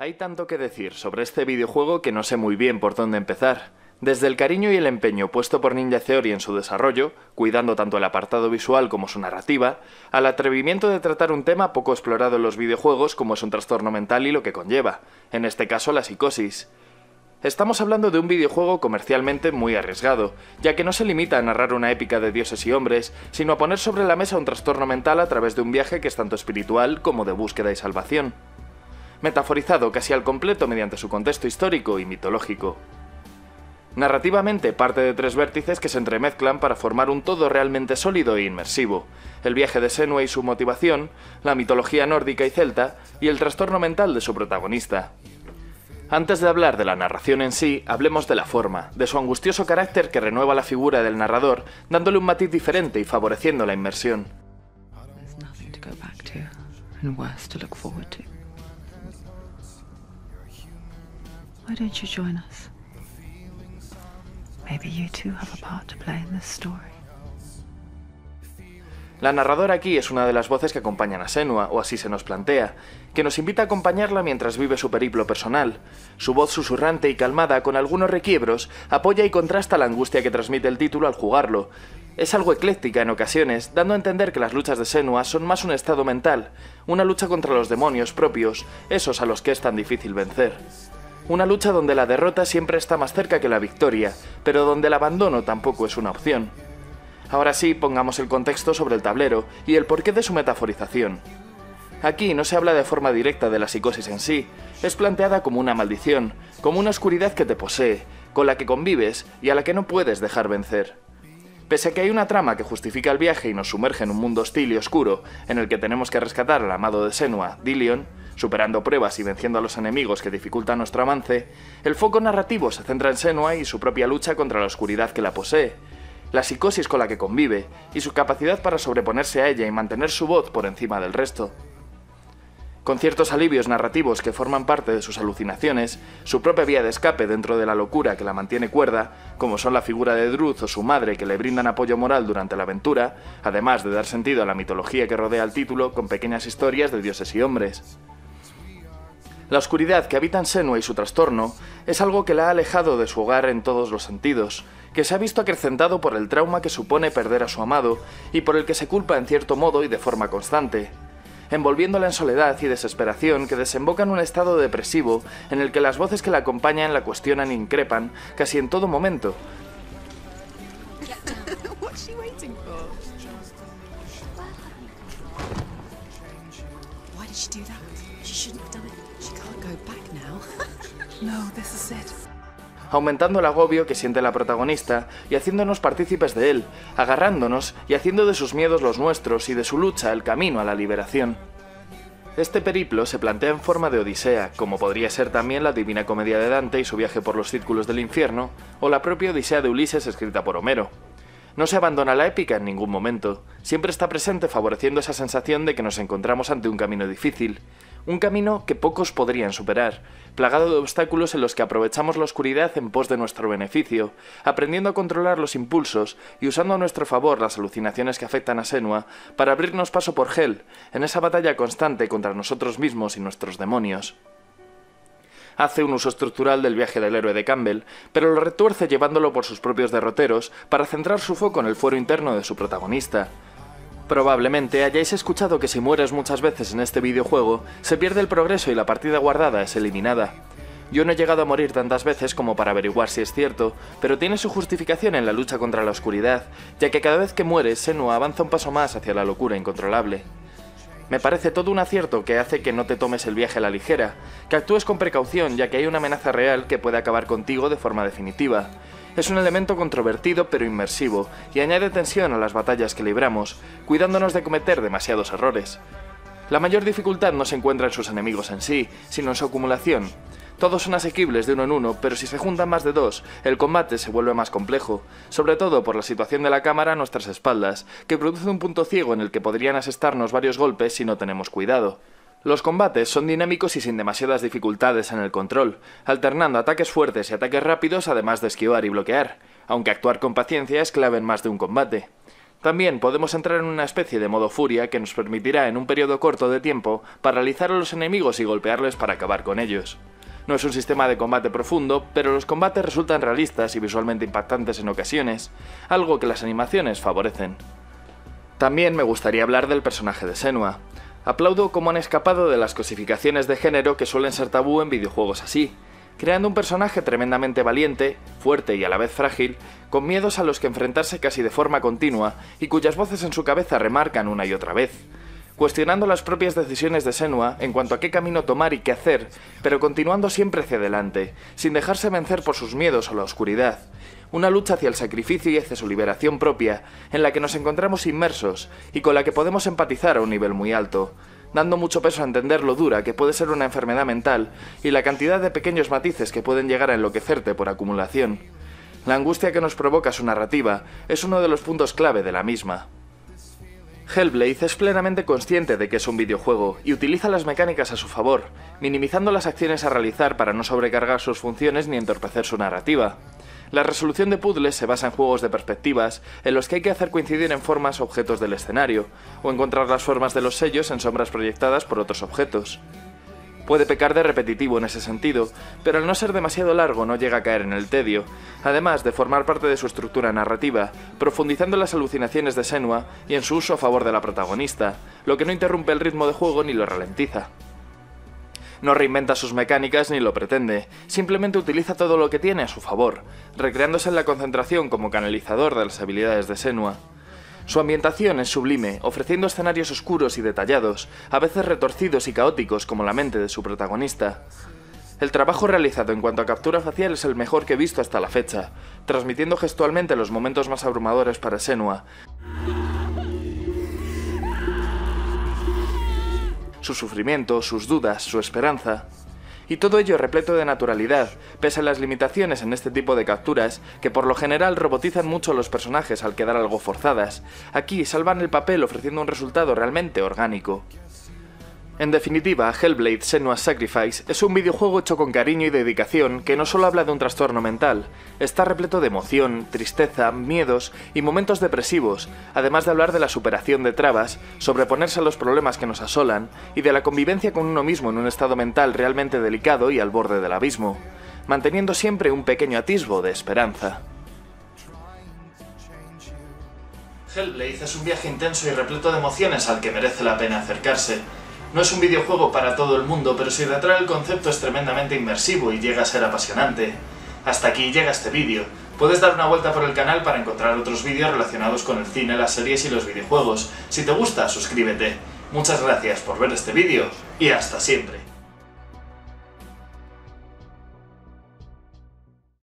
Hay tanto que decir sobre este videojuego que no sé muy bien por dónde empezar. Desde el cariño y el empeño puesto por Ninja Theory en su desarrollo, cuidando tanto el apartado visual como su narrativa, al atrevimiento de tratar un tema poco explorado en los videojuegos como es un trastorno mental y lo que conlleva, en este caso la psicosis. Estamos hablando de un videojuego comercialmente muy arriesgado, ya que no se limita a narrar una épica de dioses y hombres, sino a poner sobre la mesa un trastorno mental a través de un viaje que es tanto espiritual como de búsqueda y salvación, metaforizado casi al completo mediante su contexto histórico y mitológico. Narrativamente parte de tres vértices que se entremezclan para formar un todo realmente sólido e inmersivo: el viaje de Senua y su motivación, la mitología nórdica y celta, y el trastorno mental de su protagonista. Antes de hablar de la narración en sí, hablemos de la forma, de su angustioso carácter que renueva la figura del narrador, dándole un matiz diferente y favoreciendo la inmersión. Why don't you join us? Maybe you too have a part to play in this story. La narradora aquí es una de las voces que acompañan a Senua, o así se nos plantea, que nos invita a acompañarla mientras vive su periplo personal. Su voz susurrante y calmada, con algunos requiebros, apoya y contrasta la angustia que transmite el título al jugarlo. Es algo ecléctica en ocasiones, dando a entender que las luchas de Senua son más un estado mental, una lucha contra los demonios propios, esos a los que es tan difícil vencer. Una lucha donde la derrota siempre está más cerca que la victoria, pero donde el abandono tampoco es una opción. Ahora sí, pongamos el contexto sobre el tablero y el porqué de su metaforización. Aquí no se habla de forma directa de la psicosis en sí, es planteada como una maldición, como una oscuridad que te posee, con la que convives y a la que no puedes dejar vencer. Pese a que hay una trama que justifica el viaje y nos sumerge en un mundo hostil y oscuro, en el que tenemos que rescatar al amado de Senua, Dillion, superando pruebas y venciendo a los enemigos que dificultan nuestro avance, el foco narrativo se centra en Senua y su propia lucha contra la oscuridad que la posee, la psicosis con la que convive y su capacidad para sobreponerse a ella y mantener su voz por encima del resto. Con ciertos alivios narrativos que forman parte de sus alucinaciones, su propia vía de escape dentro de la locura que la mantiene cuerda, como son la figura de Druth o su madre que le brindan apoyo moral durante la aventura, además de dar sentido a la mitología que rodea el título con pequeñas historias de dioses y hombres. La oscuridad que habita en Senua y su trastorno es algo que la ha alejado de su hogar en todos los sentidos, que se ha visto acrecentado por el trauma que supone perder a su amado y por el que se culpa en cierto modo y de forma constante, envolviéndola en soledad y desesperación que desemboca en un estado depresivo en el que las voces que la acompañan la cuestionan e increpan casi en todo momento. Aumentando el agobio que siente la protagonista y haciéndonos partícipes de él, agarrándonos y haciendo de sus miedos los nuestros y de su lucha el camino a la liberación. Este periplo se plantea en forma de odisea, como podría ser también la Divina Comedia de Dante y su viaje por los círculos del infierno, o la propia Odisea de Ulises escrita por Homero. No se abandona la épica en ningún momento, siempre está presente favoreciendo esa sensación de que nos encontramos ante un camino difícil, un camino que pocos podrían superar, plagado de obstáculos en los que aprovechamos la oscuridad en pos de nuestro beneficio, aprendiendo a controlar los impulsos y usando a nuestro favor las alucinaciones que afectan a Senua para abrirnos paso por Hel, en esa batalla constante contra nosotros mismos y nuestros demonios. Hace un uso estructural del viaje del héroe de Campbell, pero lo retuerce llevándolo por sus propios derroteros para centrar su foco en el fuero interno de su protagonista. Probablemente hayáis escuchado que si mueres muchas veces en este videojuego, se pierde el progreso y la partida guardada es eliminada. Yo no he llegado a morir tantas veces como para averiguar si es cierto, pero tiene su justificación en la lucha contra la oscuridad, ya que cada vez que mueres, Senua avanza un paso más hacia la locura incontrolable. Me parece todo un acierto que hace que no te tomes el viaje a la ligera, que actúes con precaución ya que hay una amenaza real que puede acabar contigo de forma definitiva. Es un elemento controvertido pero inmersivo y añade tensión a las batallas que libramos, cuidándonos de cometer demasiados errores. La mayor dificultad no se encuentra en sus enemigos en sí, sino en su acumulación. Todos son asequibles de uno en uno, pero si se juntan más de dos, el combate se vuelve más complejo, sobre todo por la situación de la cámara a nuestras espaldas, que produce un punto ciego en el que podrían asestarnos varios golpes si no tenemos cuidado. Los combates son dinámicos y sin demasiadas dificultades en el control, alternando ataques fuertes y ataques rápidos además de esquivar y bloquear, aunque actuar con paciencia es clave en más de un combate. También podemos entrar en una especie de modo furia que nos permitirá en un periodo corto de tiempo paralizar a los enemigos y golpearles para acabar con ellos. No es un sistema de combate profundo, pero los combates resultan realistas y visualmente impactantes en ocasiones, algo que las animaciones favorecen. También me gustaría hablar del personaje de Senua. Aplaudo cómo han escapado de las cosificaciones de género que suelen ser tabú en videojuegos así, creando un personaje tremendamente valiente, fuerte y a la vez frágil, con miedos a los que enfrentarse casi de forma continua y cuyas voces en su cabeza remarcan una y otra vez, cuestionando las propias decisiones de Senua en cuanto a qué camino tomar y qué hacer, pero continuando siempre hacia adelante, sin dejarse vencer por sus miedos o la oscuridad. Una lucha hacia el sacrificio y hacia su liberación propia, en la que nos encontramos inmersos y con la que podemos empatizar a un nivel muy alto, dando mucho peso a entender lo dura que puede ser una enfermedad mental y la cantidad de pequeños matices que pueden llegar a enloquecerte por acumulación. La angustia que nos provoca su narrativa es uno de los puntos clave de la misma. Hellblade es plenamente consciente de que es un videojuego y utiliza las mecánicas a su favor, minimizando las acciones a realizar para no sobrecargar sus funciones ni entorpecer su narrativa. La resolución de puzzles se basa en juegos de perspectivas, en los que hay que hacer coincidir en formas objetos del escenario, o encontrar las formas de los sellos en sombras proyectadas por otros objetos. Puede pecar de repetitivo en ese sentido, pero al no ser demasiado largo no llega a caer en el tedio, además de formar parte de su estructura narrativa, profundizando en las alucinaciones de Senua y en su uso a favor de la protagonista, lo que no interrumpe el ritmo de juego ni lo ralentiza. No reinventa sus mecánicas ni lo pretende, simplemente utiliza todo lo que tiene a su favor, recreándose en la concentración como canalizador de las habilidades de Senua. Su ambientación es sublime, ofreciendo escenarios oscuros y detallados, a veces retorcidos y caóticos como la mente de su protagonista. El trabajo realizado en cuanto a captura facial es el mejor que he visto hasta la fecha, transmitiendo gestualmente los momentos más abrumadores para Senua, su sufrimiento, sus dudas, su esperanza. Y todo ello repleto de naturalidad, pese a las limitaciones en este tipo de capturas, que por lo general robotizan mucho a los personajes al quedar algo forzadas. Aquí salvan el papel ofreciendo un resultado realmente orgánico. En definitiva, Hellblade: Senua's Sacrifice es un videojuego hecho con cariño y dedicación que no solo habla de un trastorno mental, está repleto de emoción, tristeza, miedos y momentos depresivos, además de hablar de la superación de trabas, sobreponerse a los problemas que nos asolan y de la convivencia con uno mismo en un estado mental realmente delicado y al borde del abismo, manteniendo siempre un pequeño atisbo de esperanza. Hellblade es un viaje intenso y repleto de emociones al que merece la pena acercarse. No es un videojuego para todo el mundo, pero si retrae el concepto es tremendamente inmersivo y llega a ser apasionante. Hasta aquí llega este vídeo. Puedes dar una vuelta por el canal para encontrar otros vídeos relacionados con el cine, las series y los videojuegos. Si te gusta, suscríbete. Muchas gracias por ver este vídeo y hasta siempre.